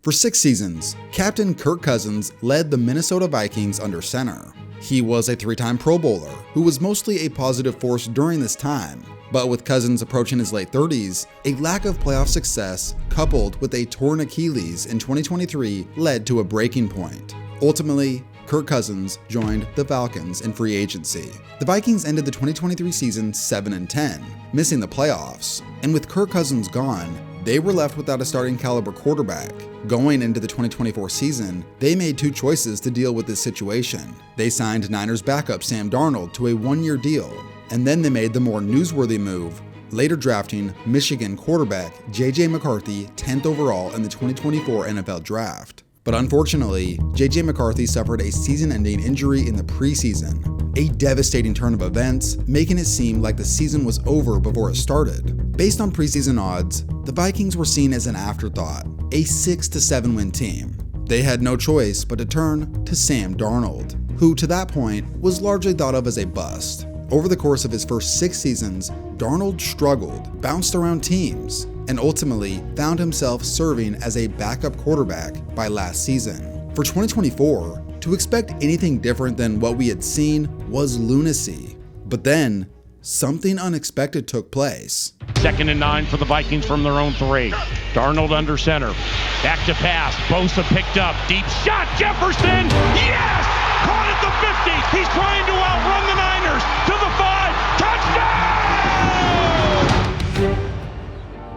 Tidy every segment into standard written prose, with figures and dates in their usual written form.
For 6 seasons, Captain Kirk Cousins led the Minnesota Vikings under center. He was a 3-time Pro Bowler who was mostly a positive force during this time, but with Cousins approaching his late 30s, a lack of playoff success coupled with a torn Achilles in 2023 led to a breaking point. Ultimately, Kirk Cousins joined the Falcons in free agency. The Vikings ended the 2023 season 7-10, missing the playoffs, and with Kirk Cousins gone, they were left without a starting caliber quarterback. Going into the 2024 season, they made 2 choices to deal with this situation. They signed Niners backup Sam Darnold to a 1-year deal, and then they made the more newsworthy move, later drafting Michigan quarterback J.J. McCarthy 10th overall in the 2024 NFL Draft. But unfortunately, J.J. McCarthy suffered a season-ending injury in the preseason, a devastating turn of events, making it seem like the season was over before it started. Based on preseason odds, the Vikings were seen as an afterthought, a 6-7 win team. They had no choice but to turn to Sam Darnold, who to that point was largely thought of as a bust. Over the course of his first 6 seasons, Darnold struggled, bounced around teams, and ultimately found himself serving as a backup quarterback by last season. For 2024, to expect anything different than what we had seen was lunacy. But then, something unexpected took place. 2nd and 9 for the Vikings from their own 3. Darnold under center. Back to pass. Bosa picked up. Deep shot. Jefferson. Yes! Caught at the 50. He's trying to outrun the Niners to the 5. Touchdown!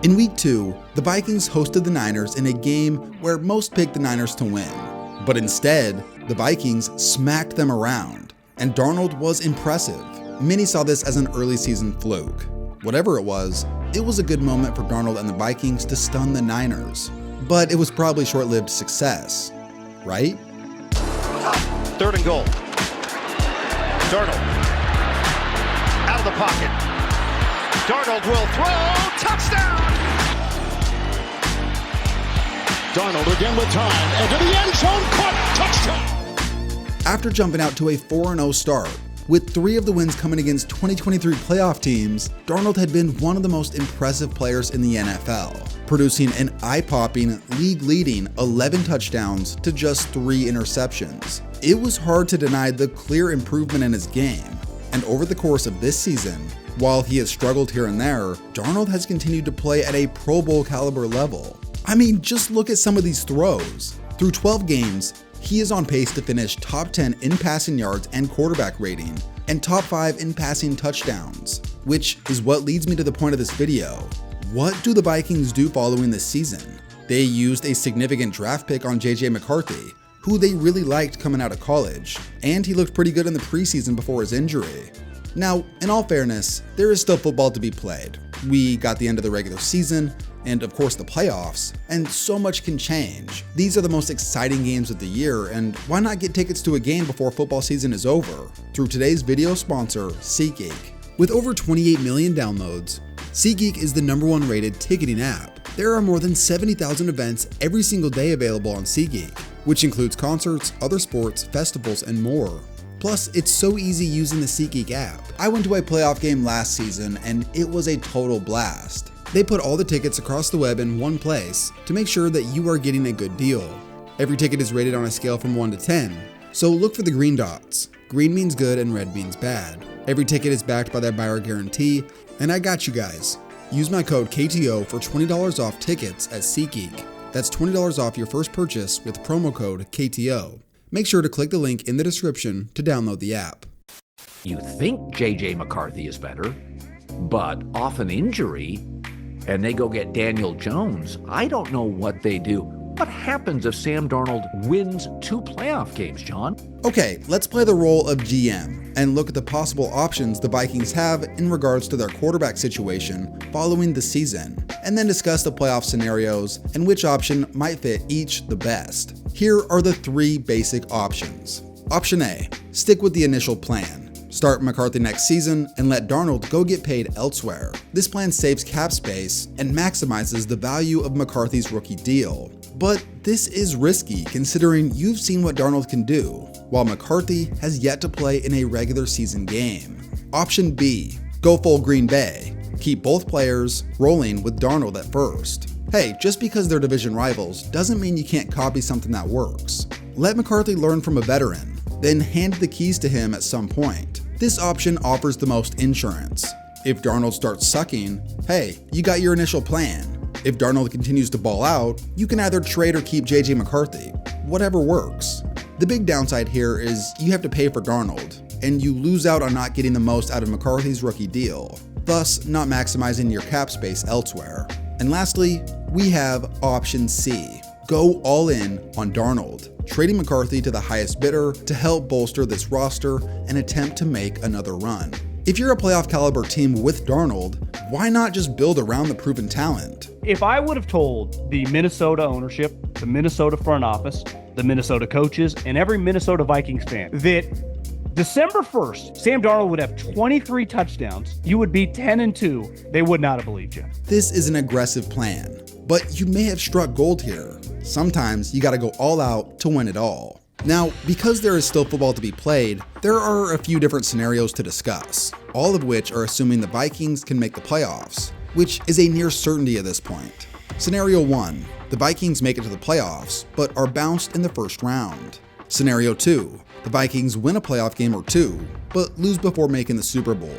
In week 2, the Vikings hosted the Niners in a game where most picked the Niners to win. But instead, the Vikings smacked them around, and Darnold was impressive. Many saw this as an early season fluke. Whatever it was a good moment for Darnold and the Vikings to stun the Niners. But it was probably short-lived success, right? 3rd and goal. Darnold out of the pocket. Darnold will throw. Touchdown! Darnold again with time. Into the end zone. Caught. Touchdown! After jumping out to a 4-0 start, with 3 of the wins coming against 2023 playoff teams, Darnold had been one of the most impressive players in the NFL, producing an eye-popping, league-leading 11 touchdowns to just 3 interceptions. It was hard to deny the clear improvement in his game, and over the course of this season, while he has struggled here and there, Darnold has continued to play at a Pro Bowl caliber level. I mean, just look at some of these throws. Through 12 games, he is on pace to finish top 10 in passing yards and quarterback rating, and top 5 in passing touchdowns, which is what leads me to the point of this video. What do the Vikings do following this season? They used a significant draft pick on J.J. McCarthy, who they really liked coming out of college, and he looked pretty good in the preseason before his injury. Now, in all fairness, there is still football to be played. We got the end of the regular season, and of course the playoffs, and so much can change. These are the most exciting games of the year, and why not get tickets to a game before football season is over? Through today's video sponsor, SeatGeek. With over 28 million downloads, SeatGeek is the #1 rated ticketing app. There are more than 70,000 events every single day available on SeatGeek, which includes concerts, other sports, festivals, and more. Plus, it's so easy using the SeatGeek app. I went to a playoff game last season, and it was a total blast. They put all the tickets across the web in one place to make sure that you are getting a good deal. Every ticket is rated on a scale from 1 to 10, so look for the green dots. Green means good and red means bad. Every ticket is backed by their buyer guarantee, and I got you guys. Use my code KTO for $20 off tickets at SeatGeek. That's $20 off your first purchase with promo code KTO. Make sure to click the link in the description to download the app. You think J.J. McCarthy is better, but off an injury, and they go get Daniel Jones, I don't know what they do. What happens if Sam Darnold wins 2 playoff games, John? Okay, let's play the role of GM and look at the possible options the Vikings have in regards to their quarterback situation following the season, and then discuss the playoff scenarios and which option might fit each the best. Here are the 3 basic options. Option A, stick with the initial plan. Start McCarthy next season and let Darnold go get paid elsewhere. This plan saves cap space and maximizes the value of McCarthy's rookie deal. But this is risky considering you've seen what Darnold can do, while McCarthy has yet to play in a regular season game. Option B, go full Green Bay. Keep both players rolling with Darnold at first. Hey, just because they're division rivals doesn't mean you can't copy something that works. Let McCarthy learn from a veteran, then hand the keys to him at some point. This option offers the most insurance. If Darnold starts sucking, hey, you got your initial plan. If Darnold continues to ball out, you can either trade or keep JJ McCarthy. Whatever works. The big downside here is you have to pay for Darnold, and you lose out on not getting the most out of McCarthy's rookie deal, thus not maximizing your cap space elsewhere. And lastly, we have option C. Go all in on Darnold, trading McCarthy to the highest bidder to help bolster this roster and attempt to make another run. If you're a playoff caliber team with Darnold, why not just build around the proven talent? If I would have told the Minnesota ownership, the Minnesota front office, the Minnesota coaches, and every Minnesota Vikings fan that December 1st, Sam Darnold would have 23 touchdowns, you would be 10-2, they would not have believed you. This is an aggressive plan, but you may have struck gold here. Sometimes you gotta go all out to win it all. Now, because there is still football to be played, there are a few different scenarios to discuss, all of which are assuming the Vikings can make the playoffs, which is a near certainty at this point. Scenario 1, the Vikings make it to the playoffs, but are bounced in the first round. Scenario 2, the Vikings win a playoff game or two, but lose before making the Super Bowl.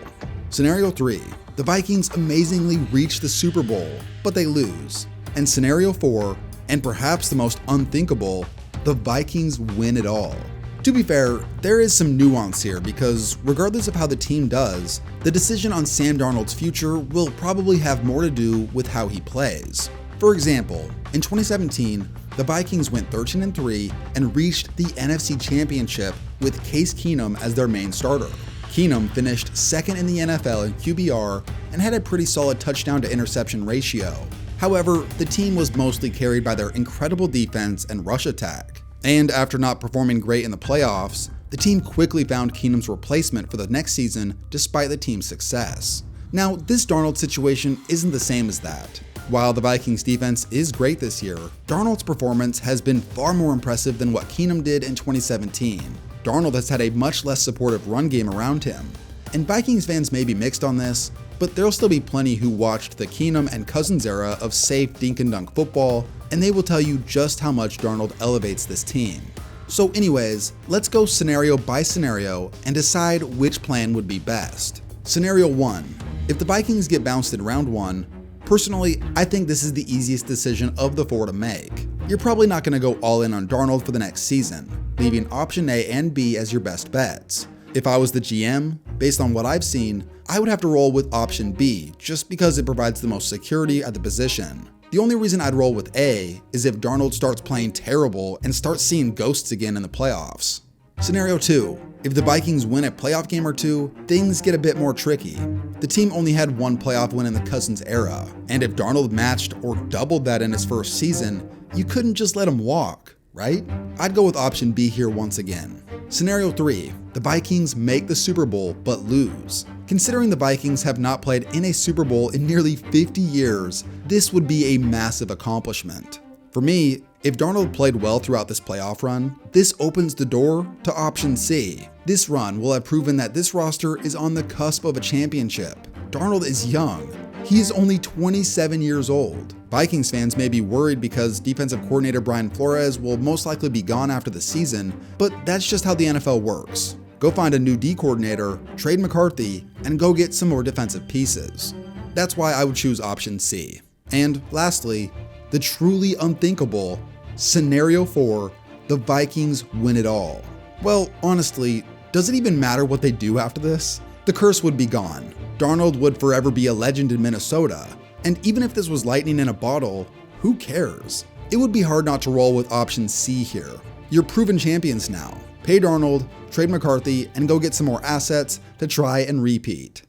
Scenario 3, the Vikings amazingly reach the Super Bowl, but they lose. And scenario 4, and perhaps the most unthinkable, the Vikings win it all. To be fair, there is some nuance here because regardless of how the team does, the decision on Sam Darnold's future will probably have more to do with how he plays. For example, in 2017, the Vikings went 13-3 and reached the NFC Championship with Case Keenum as their main starter. Keenum finished second in the NFL in QBR and had a pretty solid touchdown to interception ratio. However, the team was mostly carried by their incredible defense and rush attack. And after not performing great in the playoffs, the team quickly found Keenum's replacement for the next season despite the team's success. Now, this Darnold situation isn't the same as that. While the Vikings defense is great this year, Darnold's performance has been far more impressive than what Keenum did in 2017. Darnold has had a much less supportive run game around him. And Vikings fans may be mixed on this, but there'll still be plenty who watched the Keenum and Cousins era of safe dink and dunk football, and they will tell you just how much Darnold elevates this team. So anyways, let's go scenario by scenario and decide which plan would be best. Scenario 1. If the Vikings get bounced in round 1, personally, I think this is the easiest decision of the 4 to make. You're probably not going to go all in on Darnold for the next season, leaving option A and B as your best bets. If I was the GM, based on what I've seen, I would have to roll with option B just because it provides the most security at the position. The only reason I'd roll with A is if Darnold starts playing terrible and starts seeing ghosts again in the playoffs. Scenario 2. If the Vikings win a playoff game or two, things get a bit more tricky. The team only had one playoff win in the Cousins era, and if Darnold matched or doubled that in his first season, you couldn't just let him walk, right? I'd go with option B here once again. Scenario 3. The Vikings make the Super Bowl but lose. Considering the Vikings have not played in a Super Bowl in nearly 50 years, this would be a massive accomplishment. For me, if Darnold played well throughout this playoff run, this opens the door to option C. This run will have proven that this roster is on the cusp of a championship. Darnold is young. He is only 27 years old. Vikings fans may be worried because defensive coordinator Brian Flores will most likely be gone after the season, but that's just how the NFL works. Go find a new D coordinator, trade McCarthy, and go get some more defensive pieces. That's why I would choose option C. And lastly, the truly unthinkable, scenario 4, the Vikings win it all. Well, honestly, does it even matter what they do after this? The curse would be gone. Darnold would forever be a legend in Minnesota. And even if this was lightning in a bottle, who cares? It would be hard not to roll with option C here. You're proven champions now. Pay Darnold, trade McCarthy, and go get some more assets to try and repeat.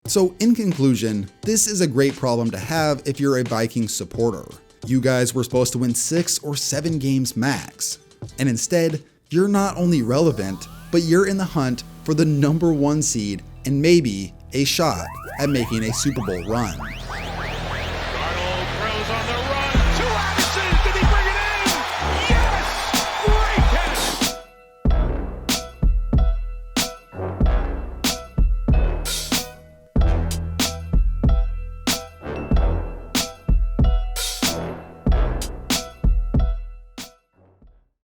So in conclusion, this is a great problem to have if you're a Vikings supporter. You guys were supposed to win 6 or 7 games max. And instead, you're not only relevant, but you're in the hunt for the #1 seed and maybe a shot at making a Super Bowl run.